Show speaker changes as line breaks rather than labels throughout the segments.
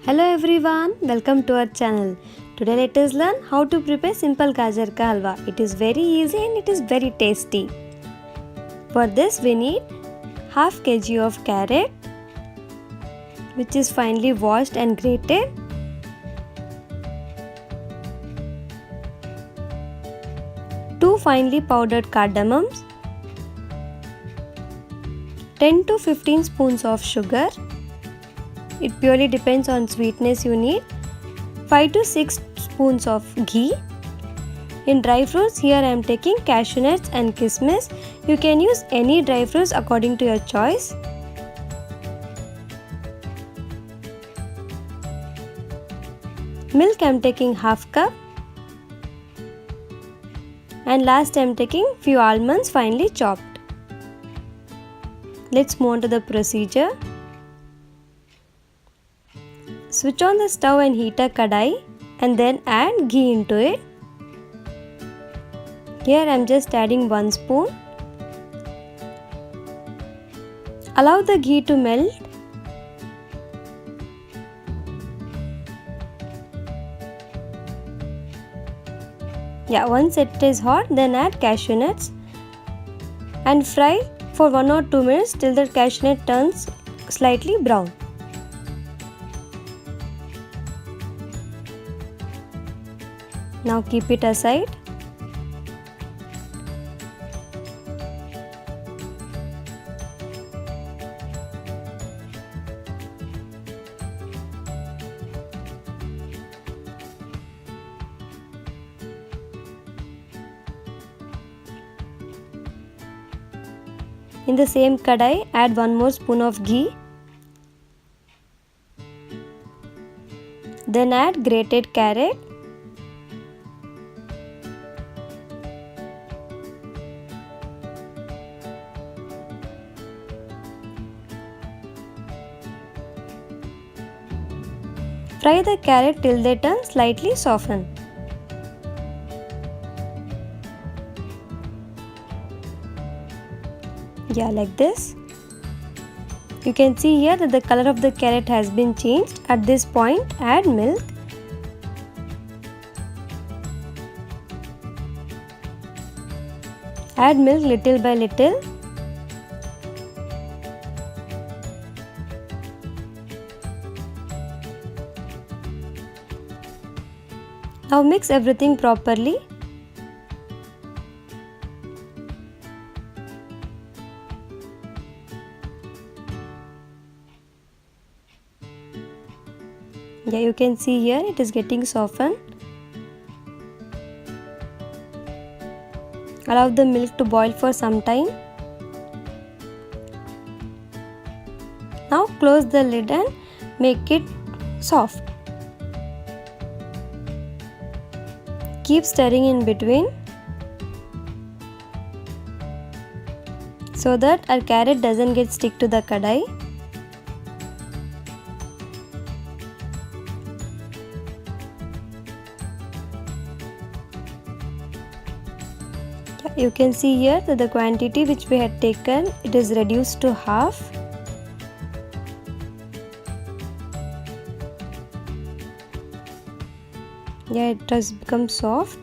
Hello everyone, welcome to our channel. Today let us learn how to prepare simple gajar ka halwa. It is very easy and it is very tasty. For this we need half kg of carrot which is finely washed and grated. Two finely powdered cardamoms, 10 to 15 spoons of sugar. It purely depends on sweetness you need. 5 to 6 spoons of ghee. In dry fruits, here I am taking cashew nuts and kismis. You can use any dry fruits according to your choice. Milk I am taking half cup. And last I am taking few almonds finely chopped. Let's move on to the procedure. Switch on the stove and heat a kadai and then add ghee into it. Here I am just adding 1 spoon. Allow the ghee to melt. Once it is hot, then add cashew nuts and fry for 1 or 2 minutes till the cashew nut turns slightly brown. Now keep it aside. In the same kadai, add 1 more spoon of ghee. Then add grated carrot. Fry the carrot till they turn slightly softened. Like this. You can see here that the color of the carrot has been changed. At this point, add milk. Add milk little by little. Now mix everything properly. You can see here it is getting softened. Allow the milk to boil for some time. Now close the lid and make it soft. Keep stirring in between so that our carrot doesn't get stick to the kadai. You can see here that the quantity which we had taken, it is reduced to half. It has become soft.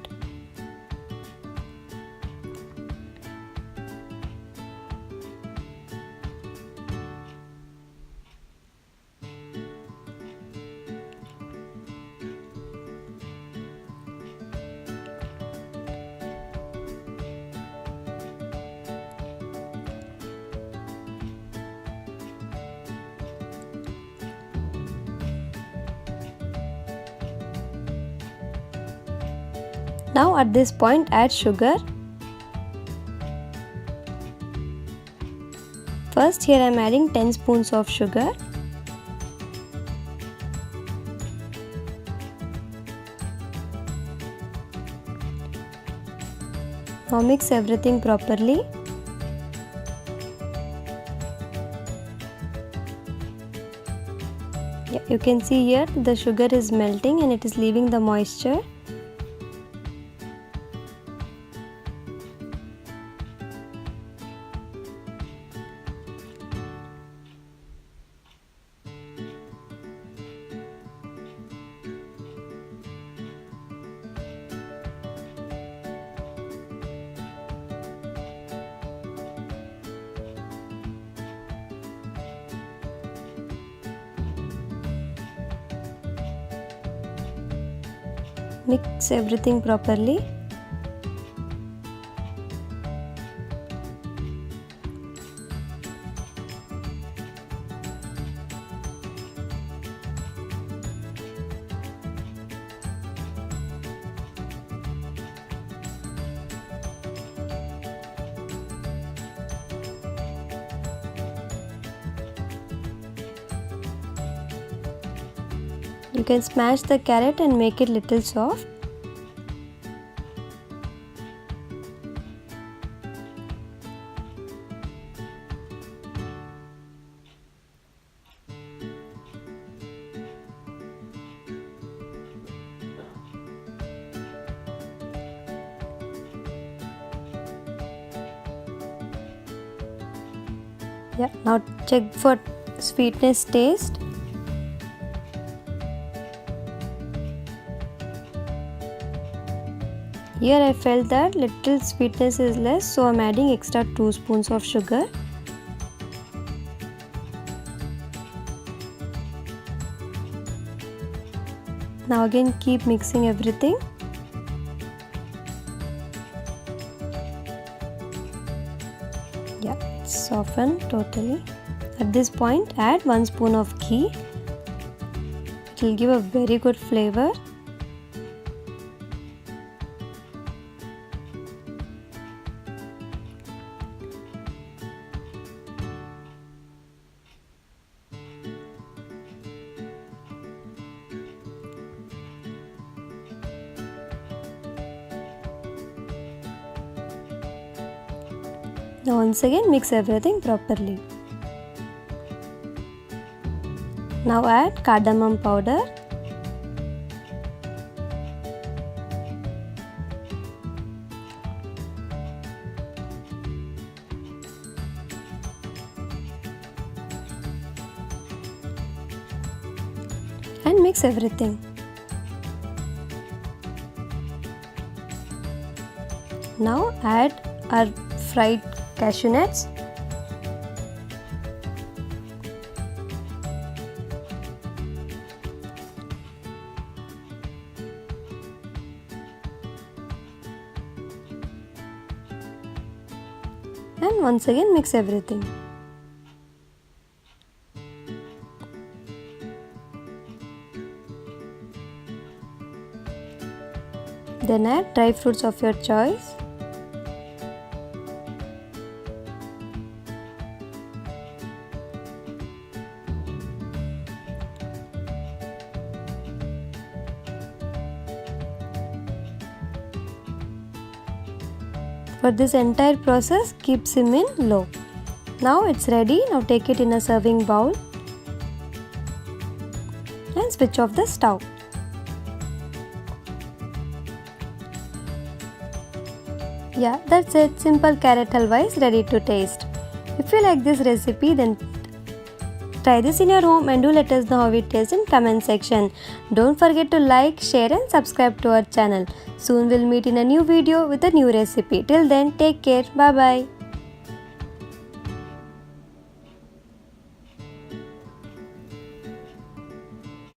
Now at this point add sugar. First here I am adding 10 spoons of sugar. Now mix everything properly. You can see here the sugar is melting and it is leaving the moisture. Mix everything properly. You can smash the carrot and make it little soft. Yeah, now check for sweetness taste. Here I felt that little sweetness is less, so I'm adding extra 2 spoons of sugar. Now again keep mixing everything. Yeah, it's softened totally. At this point add 1 spoon of ghee. It will give a very good flavor. Now once again mix everything properly. Now add cardamom powder. And mix everything. Now add our fried cashew nuts. And once again mix everything. Then add dry fruits of your choice. For this entire process, keep sim in low. Now it's ready. Now take it in a serving bowl and switch off the stove. Yeah, that's it. Simple carrot halwa is ready to taste. If you like this recipe, then try this in your home and do let us know how it tastes in comment section. Don't forget to like, share and subscribe to our channel. Soon we'll meet in a new video with a new recipe. Till then, take care. Bye bye.